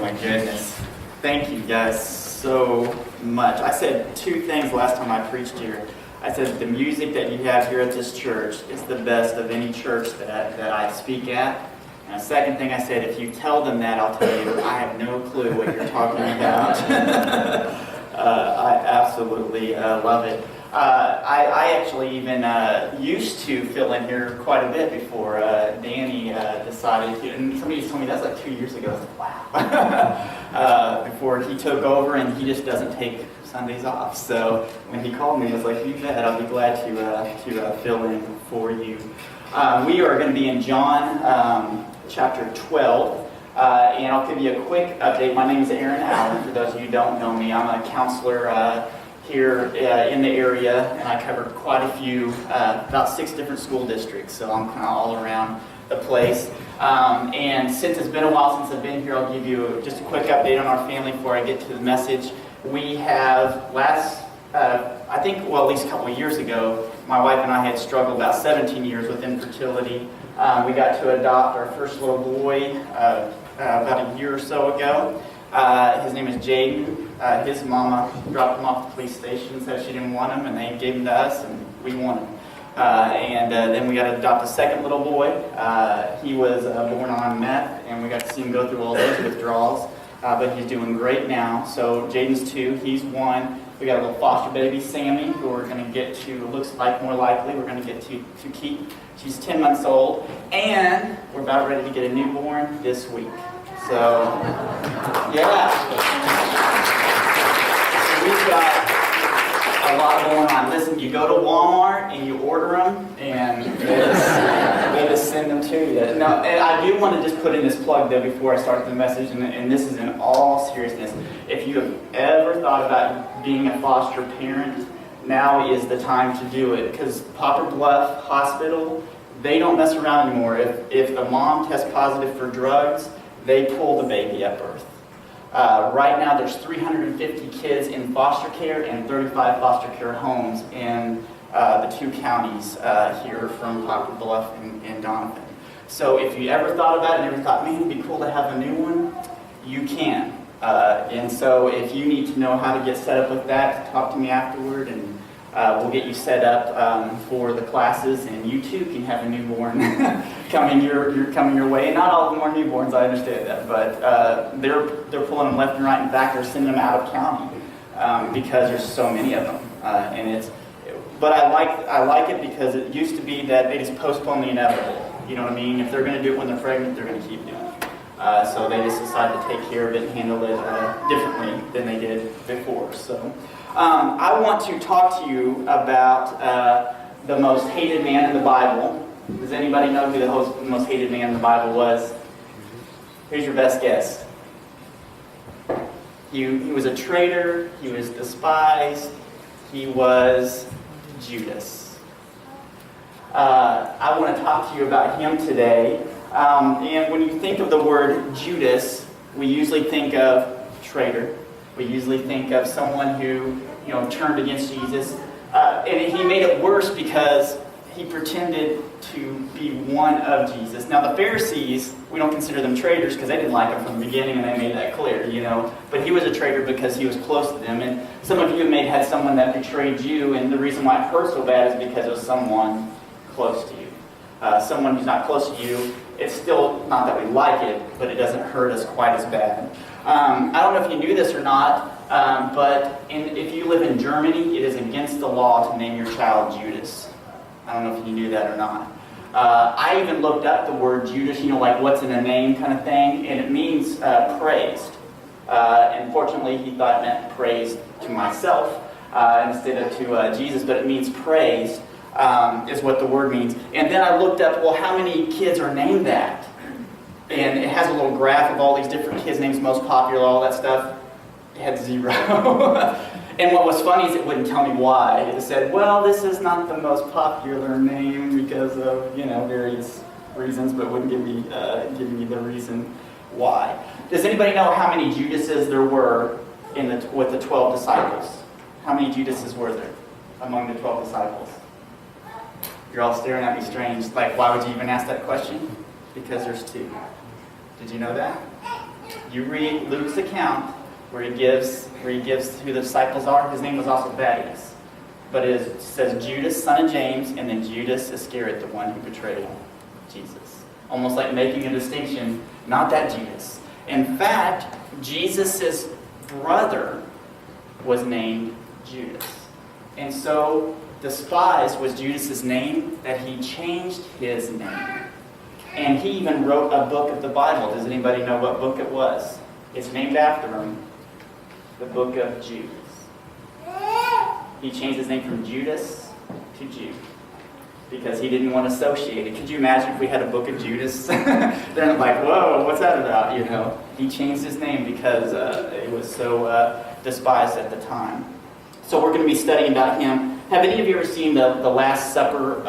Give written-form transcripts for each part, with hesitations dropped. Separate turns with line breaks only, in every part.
my goodness. Thank you guys so much. I said two things last time I preached here. I said the music that you have here at this church is the best of any church that I speak at. And the second thing I said, if you tell them that, I'll tell you I have no clue what you're talking about. I absolutely love it. I actually even used to fill in here quite a bit before Danny decided to, and somebody just told me that's like 2 years ago. I was like, wow. Before he took over, and he just doesn't take Sundays off. So when he called me, I was like, you bet, I'll be glad to fill in for you. We are going to be in John chapter 12. And I'll give you a quick update. My name is Aaron Allen. For those of you who don't know me, I'm a counselor here in the area, and I cover quite a few, about 6 different school districts, so I'm kind of all around the place. And since it's been a while since I've been here, I'll give you just a quick update on our family before I get to the message. We have I think, at least a couple of years ago, my wife and I had struggled about 17 years with infertility. We got to adopt our first little boy about a year or so ago. His name is Jaden. His mama dropped him off the police station, said she didn't want him, and they gave him to us, and we want him. Then we got to adopt a second little boy. He was born on meth, and we got to see him go through all those withdrawals. But he's doing great now. So Jaden's 2, he's 1. We got a little foster baby, Sammy, who we're going to get to, looks like more likely, we're going to get to keep. She's 10 months old, and we're about ready to get a newborn this week. So, yeah. So we've got a lot going on. Listen, you go to Walmart and you order them, and they just send them to you. No, and I do want to just put in this plug, though, before I start the message, and this is in all seriousness. If you have ever thought about being a foster parent, now is the time to do it, because Poplar Bluff Hospital, they don't mess around anymore. If the mom tests positive for drugs, they pull the baby at birth. Right now, there's 350 kids in foster care and 35 foster care homes in the 2 counties here from Poplar Bluff and Doniphan. So if you ever thought about it and ever thought, man, it'd be cool to have a new one, you can. And so if you need to know how to get set up with that, talk to me afterward, and we'll get you set up for the classes, and you too can have a newborn coming your way. Not all of them are newborns, I understand that, but they're pulling them left and right. In fact, they're sending them out of county because there's so many of them, But I like it because it used to be that they just postpone the inevitable. You know what I mean? If they're going to do it when they're pregnant, they're going to keep doing it. So they just decided to take care of it and handle it differently than they did before. So I want to talk to you about the most hated man in the Bible. Does anybody know who the most hated man in the Bible was? Here's your best guess. He was a traitor. He was despised. He was Judas. I want to talk to you about him today. And when you think of the word Judas, we usually think of traitor. We usually think of someone who, turned against Jesus. And he made it worse because he pretended to be one of Jesus. Now the Pharisees, we don't consider them traitors because they didn't like him from the beginning, and they made that clear, But he was a traitor because he was close to them. And some of you may have had someone that betrayed you, and the reason why it hurts so bad is because it was someone close to you. Someone who's not close to you, it's still not that we like it, but it doesn't hurt us quite as bad. I don't know if you knew this or not, but if you live in Germany, it is against the law to name your child Judas. I don't know if you knew that or not. I even looked up the word Judas, like what's in a name kind of thing, and it means praised. And fortunately, he thought it meant praised to myself instead of to Jesus, but it means praised. Is what the word means. And then I looked up, how many kids are named that? And it has a little graph of all these different kids' names, most popular, all that stuff. It had 0. And what was funny is it wouldn't tell me why. It said, this is not the most popular name because of, various reasons, but it wouldn't give me the reason why. Does anybody know how many Judases there were with the 12 disciples? How many Judases were there among the 12 disciples? You're all staring at me strange. Like, why would you even ask that question? Because there's 2. Did you know that? You read Luke's account where he gives who the disciples are. His name was also Thaddeus. But it says Judas, son of James, and then Judas Iscariot, the one who betrayed Jesus. Almost like making a distinction, not that Judas. In fact, Jesus' brother was named Judas. And so despised was Judas' name that he changed his name. And he even wrote a book of the Bible. Does anybody know what book it was? It's named after him, the book of Judas. He changed his name from Judas to Jude because he didn't want to associate it. Could you imagine if we had a book of Judas? They're like, whoa, what's that about? You know, he changed his name because it was so despised at the time. So we're going to be studying about him. Have any of you ever seen the Last Supper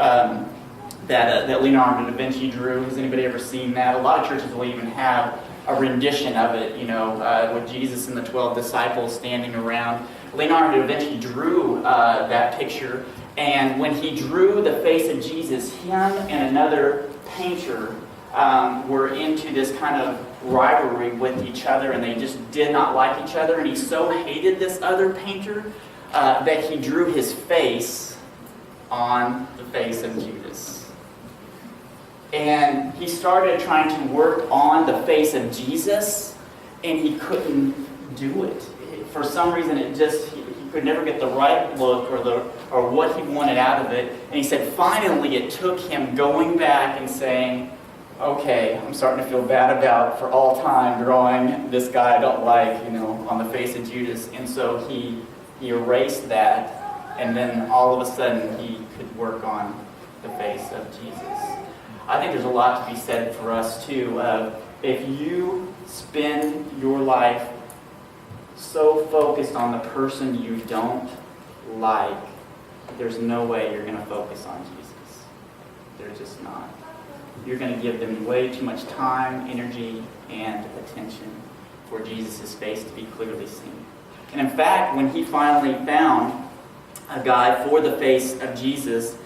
that Leonardo da Vinci drew? Has anybody ever seen that? A lot of churches will even have a rendition of it, with Jesus and the 12 disciples standing around. Leonardo da Vinci drew that picture, and when he drew the face of Jesus, him and another painter were into this kind of rivalry with each other, and they just did not like each other, and he so hated this other painter that he drew his face on the face of Judas. And he started trying to work on the face of Jesus, and he couldn't do it. For some reason, he could never get the right look or what he wanted out of it. And he said finally it took him going back and saying, okay, I'm starting to feel bad about for all time drawing this guy I don't like, on the face of Judas. And so he erased that, and then all of a sudden he could work on the face of Jesus. I think there's a lot to be said for us too. If you spend your life so focused on the person you don't like, there's no way you're going to focus on Jesus. They're just not. You're going to give them way too much time, energy, and attention for Jesus' face to be clearly seen. And in fact, when he finally found a guy for the face of Jesus,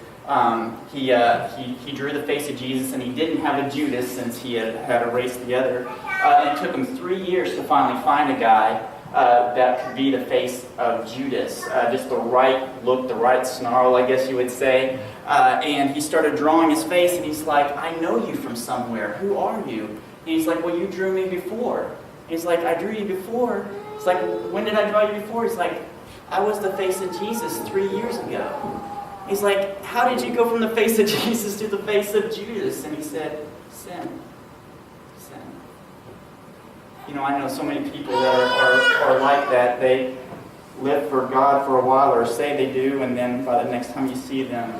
he drew the face of Jesus, and he didn't have a Judas since he had erased the other. And it took him 3 years to finally find a guy that could be the face of Judas. Just the right look, the right snarl, I guess you would say. And he started drawing his face, and he's like, I know you from somewhere. Who are you? And he's like, well, you drew me before. And he's like, I drew you before? It's like, when did I draw you before? He's like, I was the face of Jesus 3 years ago. He's like, how did you go from the face of Jesus to the face of Judas? And he said, sin. I know so many people that are like that. They live for God for a while, or say they do, and then by the next time you see them,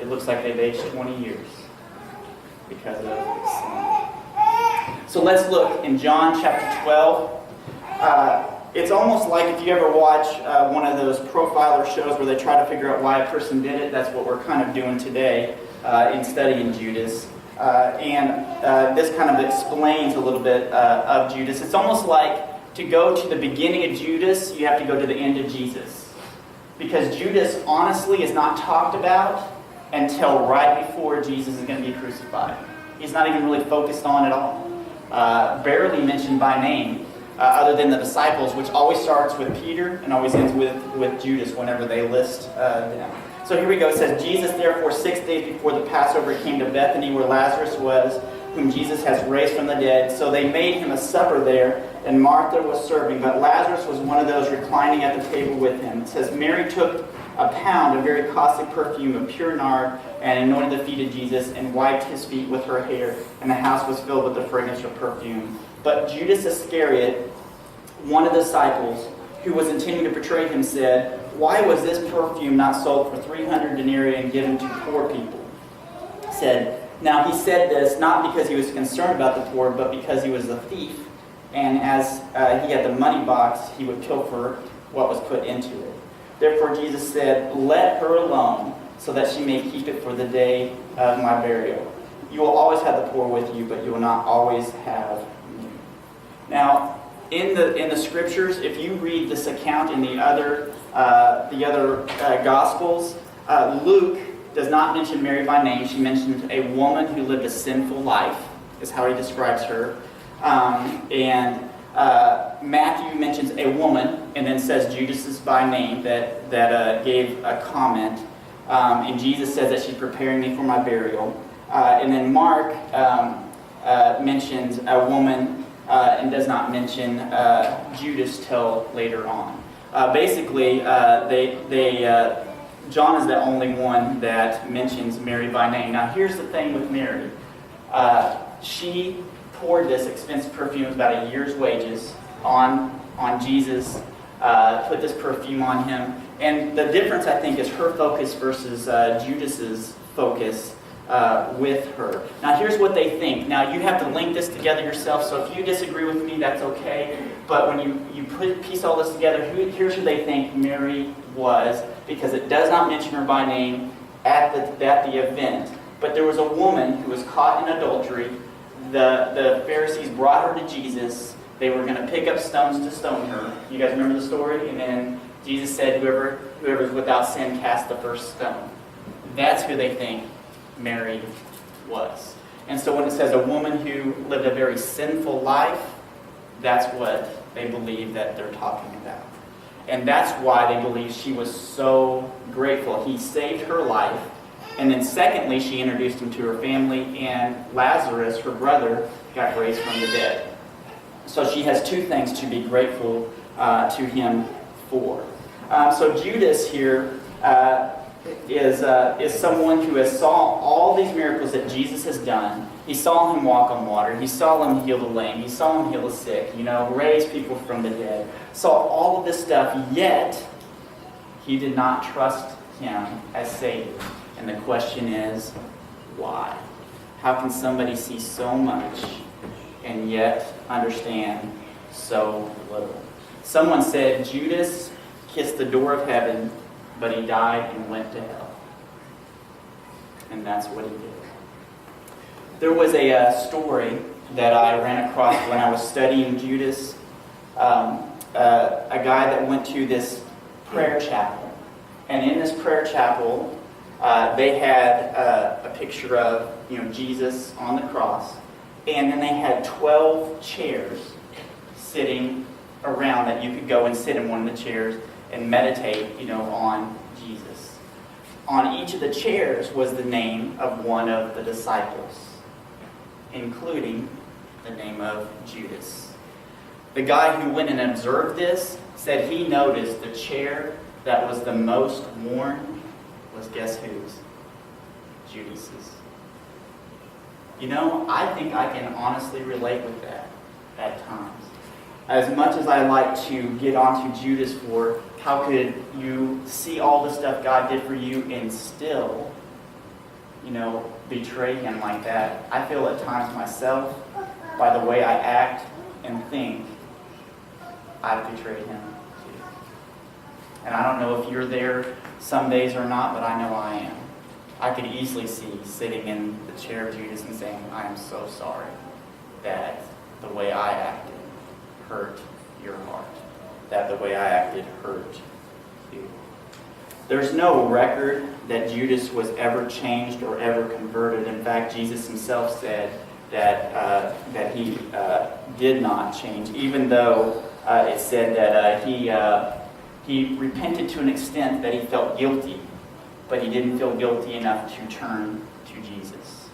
it looks like they've aged 20 years because of sin. So let's look in John chapter 12. It's almost like if you ever watch one of those profiler shows where they try to figure out why a person did it. That's what we're kind of doing today in studying Judas. And this kind of explains a little bit of Judas. It's almost like to go to the beginning of Judas, you have to go to the end of Jesus. Because Judas, honestly, is not talked about until right before Jesus is going to be crucified. He's not even really focused on at all. Barely mentioned by name, other than the disciples, which always starts with Peter and always ends with Judas whenever they list them. So here we go. It says, Jesus, therefore, 6 days before the Passover, came to Bethany, where Lazarus was, whom Jesus has raised from the dead. So they made him a supper there, and Martha was serving. But Lazarus was one of those reclining at the table with him. It says, Mary took a pound of very costly perfume of pure nard, and anointed the feet of Jesus, and wiped his feet with her hair. And the house was filled with the fragrance of perfume. But Judas Iscariot, one of the disciples, who was intending to betray him, said, why was this perfume not sold for 300 denarii and given to poor people? Now he said this not because he was concerned about the poor, but because he was a thief. And as he had the money box, he would pilfer what was put into it. Therefore Jesus said, let her alone, so that she may keep it for the day of my burial. You will always have the poor with you, but you will not always have me. Now, in the scriptures, if you read this account in the other Gospels, Luke does not mention Mary by name. She mentions a woman who lived a sinful life, is how he describes her. And Matthew mentions a woman and then says Judas is by name that gave a comment. And Jesus says that she's preparing me for my burial. And then Mark mentions a woman and does not mention Judas till later on. Basically, John is the only one that mentions Mary by name. Now, here's the thing with Mary. She poured this expensive perfume, about a year's wages, on Jesus, put this perfume on him. And the difference, I think, is her focus versus Judas's focus with her. Now, here's what they think. Now, you have to link this together yourself, so if you disagree with me, that's okay. But when you piece all this together, here's who they think Mary was, because it does not mention her by name at the event. But there was a woman who was caught in adultery. The Pharisees brought her to Jesus. They were going to pick up stones to stone her. You guys remember the story? And then Jesus said, whoever's without sin, cast the first stone. That's who they think Mary was. And so when it says a woman who lived a very sinful life, that's what they believe that they're talking about. And that's why they believe she was so grateful. He saved her life. And then secondly, she introduced him to her family, and Lazarus, her brother, got raised from the dead. So she has two things to be grateful to him for. So Judas here is someone who has saw all these miracles that Jesus has done. He saw him walk on water. He saw him heal the lame. He saw him heal the sick, raise people from the dead. Saw all of this stuff, yet he did not trust him as Savior. And the question is, why? How can somebody see so much and yet understand so little? Someone said Judas kissed the door of heaven, but he died and went to hell. And that's what he did. There was a story that I ran across when I was studying Judas. A guy that went to this prayer chapel. And in this prayer chapel, they had a picture of Jesus on the cross. And then they had 12 chairs sitting around that you could go and sit in one of the chairs and meditate, on Jesus. On each of the chairs was the name of one of the disciples, including the name of Judas. The guy who went and observed this said he noticed the chair that was the most worn was, guess whose? Judas's. I think I can honestly relate with that at times. As much as I like to get onto Judas for how could you see all the stuff God did for you and still, betray him like that, I feel at times myself, by the way I act and think, I've betrayed him too. And I don't know if you're there some days or not, but I know I am. I could easily see sitting in the chair of Judas and saying, I am so sorry that the way I acted hurt your heart. That the way I acted hurt you. There's no record that Judas was ever changed or ever converted. In fact, Jesus himself said that he did not change, even though it said that he repented to an extent that he felt guilty, but he didn't feel guilty enough to turn to Jesus.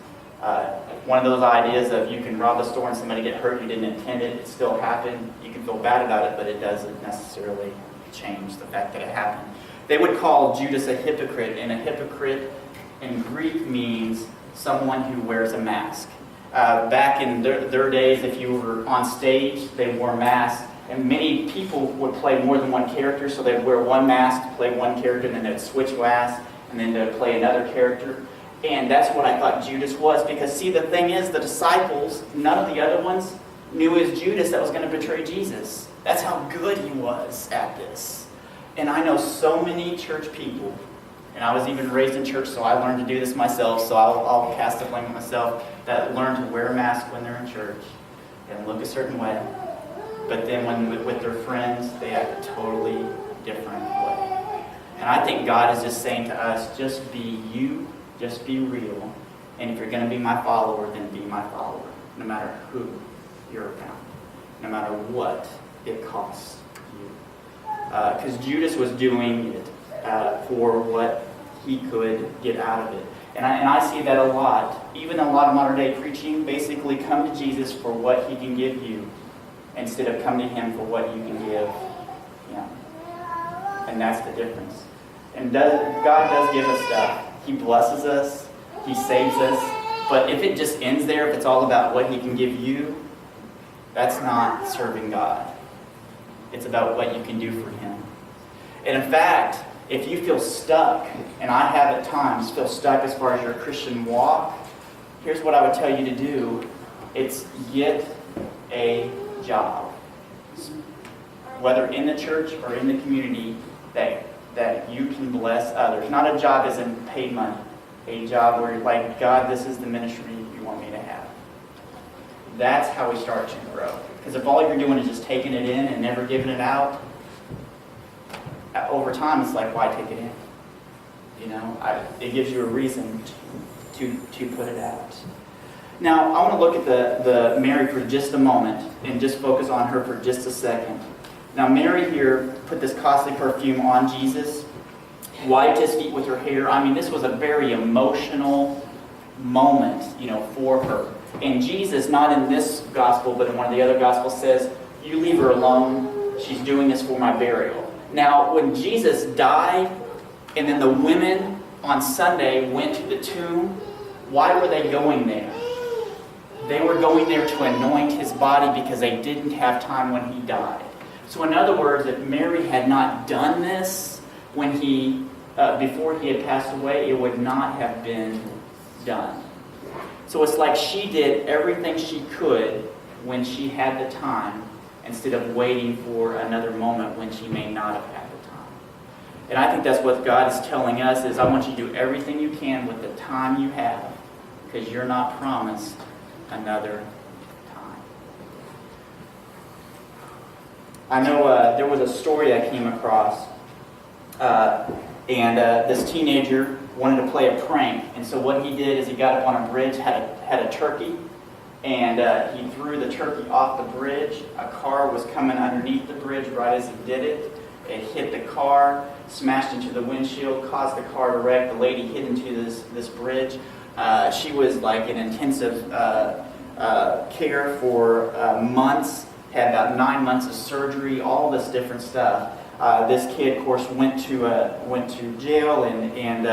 One of those ideas of you can rob a store and somebody get hurt, you didn't intend it, it still happened. You can feel bad about it, but it doesn't necessarily change the fact that it happened. They would call Judas a hypocrite, and a hypocrite in Greek means someone who wears a mask. Back in their days, if you were on stage, they wore masks, and many people would play more than one character, so they'd wear one mask to play one character, and then they'd switch masks, and then they'd play another character. And that's what I thought Judas was, because see, the thing is, the disciples, none of the other ones, knew it was Judas that was going to betray Jesus. That's how good he was at this. And I know so many church people, and I was even raised in church, so I learned to do this myself, so I'll cast the blame on myself, that learn to wear a mask when they're in church and look a certain way. But then when with their friends, they act a totally different way. And I think God is just saying to us, just be you, just be real. And if you're going to be my follower, then be my follower, no matter who you're around, no matter what it costs you. Because Judas was doing it for what he could get out of it. And I see that a lot. Even a lot of modern day preaching, basically come to Jesus for what he can give you instead of come to him for what you can give him. And that's the difference. And God does give us stuff. He blesses us. He saves us. But if it just ends there, if it's all about what he can give you, that's not serving God. It's about what you can do for him. And in fact, if you feel stuck, and I have at times feel stuck as far as your Christian walk, here's what I would tell you to do. It's get a job. Whether in the church or in the community, that you can bless others. Not a job as in paid money. A job where you're like, God, this is the ministry you want me to have. That's how we start to grow. Because if all you're doing is just taking it in and never giving it out, over time it's like, why take it in? It gives you a reason to put it out. Now, I want to look at the Mary for just a moment and just focus on her for just a second. Now, Mary here put this costly perfume on Jesus, wiped his feet with her hair. I mean, this was a very emotional moment, for her. And Jesus, not in this gospel, but in one of the other gospels, says, you leave her alone. She's doing this for my burial. Now, when Jesus died, and then the women on Sunday went to the tomb, why were they going there? They were going there to anoint his body because they didn't have time when he died. So in other words, if Mary had not done this when before he had passed away, it would not have been done. So it's like she did everything she could when she had the time instead of waiting for another moment when she may not have had the time. And I think that's what God is telling us is, I want you to do everything you can with the time you have because you're not promised another time. I know there was a story I came across and this teenager wanted to play a prank, and so what he did is he got up on a bridge, had a turkey, and he threw the turkey off the bridge. A car was coming underneath the bridge right as he did it. It hit the car, smashed into the windshield, caused the car to wreck. The lady hit into this bridge. She was like in intensive care for months, had about 9 months of surgery, all this different stuff. This kid, of course, went to jail, and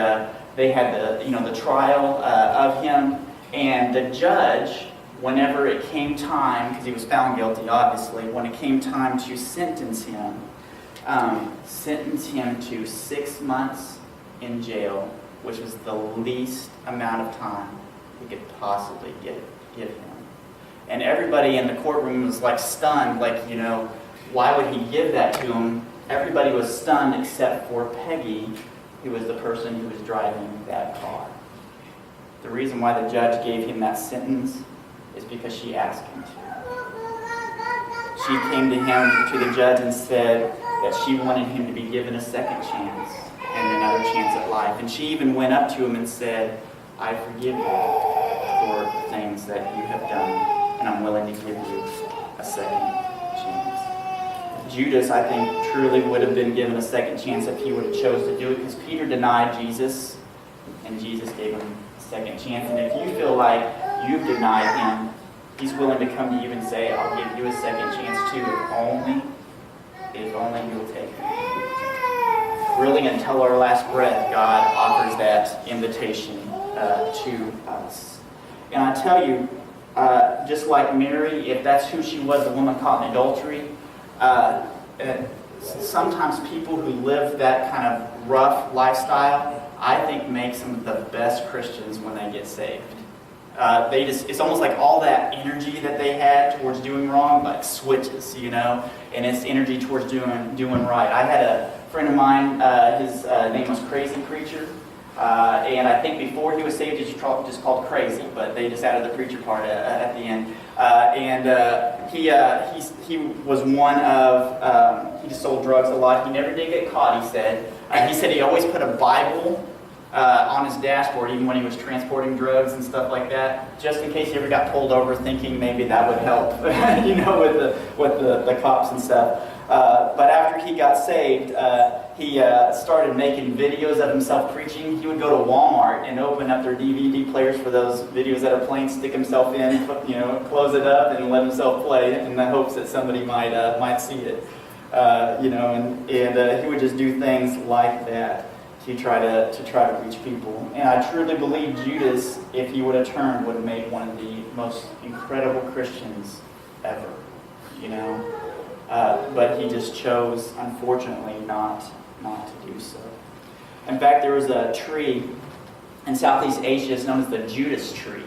they had the trial of him. And the judge, whenever it came time, because he was found guilty, obviously, when it came time to sentence him to 6 months in jail, which was the least amount of time he could possibly give him. And everybody in the courtroom was like stunned, like, why would he give that to him? Everybody was stunned except for Peggy, who was the person who was driving that car. The reason why the judge gave him that sentence is because she asked him to. She came to the judge and said that she wanted him to be given a second chance and another chance at life. And she even went up to him and said, I forgive you for the things that you have done, and I'm willing to give you a second chance. Judas, I think, truly would have been given a second chance if he would have chose to do it, because Peter denied Jesus, and Jesus gave him a second chance. And if you feel like you've denied him, he's willing to come to you and say, I'll give you a second chance too, if only you'll take it. Really, until our last breath, God offers that invitation to us. And I tell you, just like Mary, if that's who she was, the woman caught in adultery, sometimes people who live that kind of rough lifestyle, I think, make some of the best Christians when they get saved. It's almost like all that energy that they had towards doing wrong, like switches, and it's energy towards doing right. I had a friend of mine, his name was Crazy Preacher, and I think before he was saved, he was just called Crazy, but they just added the preacher part at the end. He was one of, he just sold drugs a lot. He never did get caught, he said. He said he always put a Bible on his dashboard, even when he was transporting drugs and stuff like that, just in case he ever got pulled over, thinking maybe that would help, with the cops and stuff. But after he got saved, he started making videos of himself preaching. He would go to Walmart and open up their DVD players for those videos that are playing, stick himself in, close it up, and let himself play in the hopes that somebody might see it. And he would just do things like that to try to reach people. And I truly believe Judas, if he would have turned, would have made one of the most incredible Christians ever. But he just chose, unfortunately, not to do so. In fact, there was a tree in Southeast Asia, it's known as the Judas tree.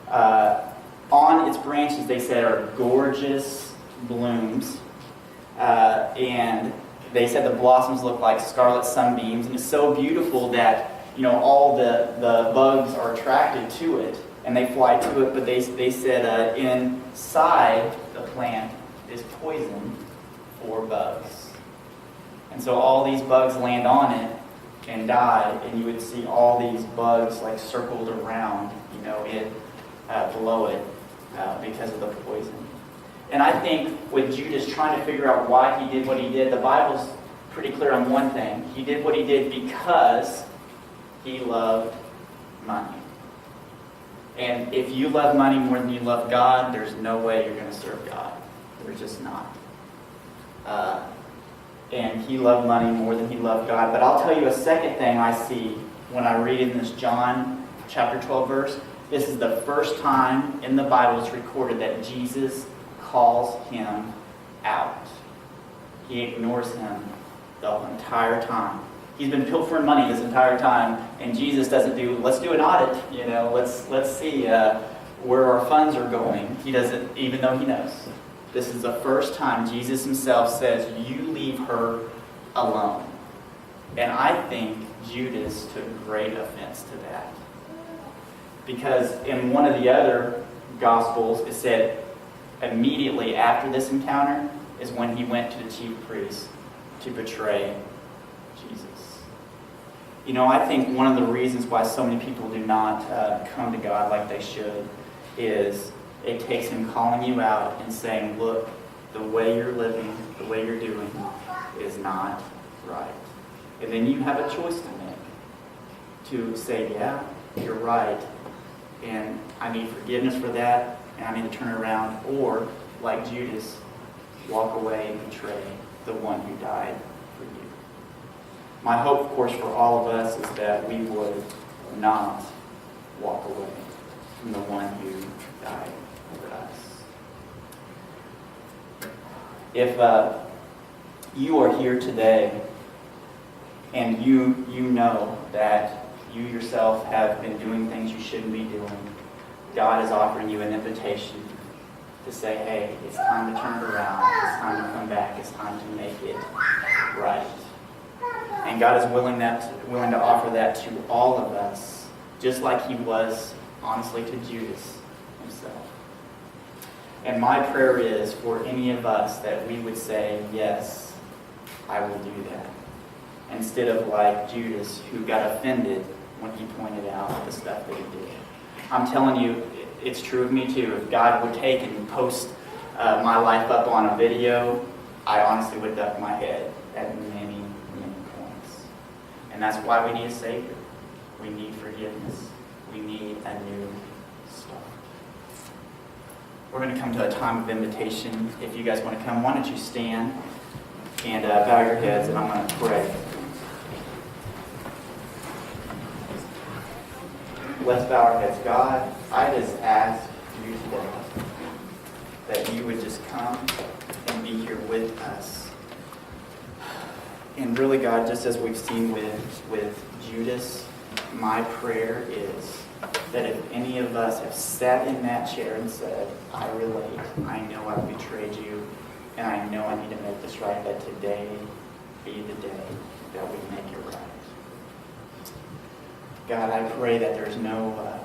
On its branches, they said, are gorgeous blooms. And they said the blossoms look like scarlet sunbeams, and it's so beautiful that all the bugs are attracted to it, and they fly to it. But they said inside the plant is poison for bugs, and so all these bugs land on it and die, and you would see all these bugs like circled around it below it because of the poison. And I think with Judas trying to figure out why he did what he did, the Bible's pretty clear on one thing. He did what he did because he loved money. And if you love money more than you love God, there's no way you're going to serve God. There's just not. And he loved money more than he loved God. But I'll tell you a second thing I see when I read in this John chapter 12 verse. This is the first time in the Bible it's recorded that Jesus calls him out. He ignores him the entire time. He's been pilfering money this entire time, and Jesus doesn't do, let's do an audit, let's see where our funds are going. He doesn't, even though he knows. This is the first time Jesus himself says, you leave her alone. And I think Judas took great offense to that. Because in one of the other Gospels, it said, immediately after this encounter is when he went to the chief priest to betray Jesus. I think one of the reasons why so many people do not come to God like they should is it takes him calling you out and saying, look, the way you're living, the way you're doing is not right. And then you have a choice to make. To say, yeah, you're right, and I need forgiveness for that, and I need to turn around, or, like Judas, walk away and betray the one who died for you. My hope, of course, for all of us is that we would not walk away from the one who died for us. If you are here today and you know that you yourself have been doing things you shouldn't be doing, God is offering you an invitation to say, hey, it's time to turn it around, it's time to come back, it's time to make it right. And God is willing to offer that to all of us, just like he was, honestly, to Judas himself. And my prayer is for any of us that we would say, yes, I will do that. Instead of like Judas, who got offended when he pointed out the stuff that he did. I'm telling you, it's true of me too. If God would take and post my life up on a video, I honestly would duck my head at many, many points. And that's why we need a Savior. We need forgiveness. We need a new start. We're going to come to a time of invitation. If you guys want to come, why don't you stand and bow your heads, and I'm going to pray. Let's bow our heads. God, I just ask you today that you would just come and be here with us. And really, God, just as we've seen with Judas, my prayer is that if any of us have sat in that chair and said, I relate, I know I've betrayed you, and I know I need to make this right, that today be the day that we make it right. God, I pray that there's no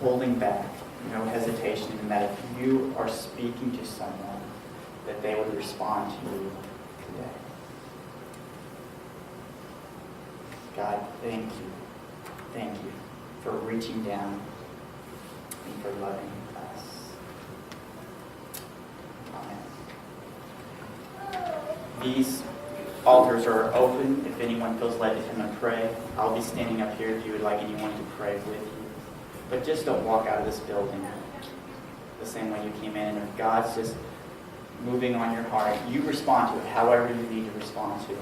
holding back, no hesitation, and that if you are speaking to someone, that they would respond to you today. God, thank you. Thank you for reaching down and for loving us. Amen. These altars are open if anyone feels led to come and pray. I'll be standing up here if you would like anyone to pray with you. But just don't walk out of this building the same way you came in. And if God's just moving on your heart, you respond to it however you need to respond to it.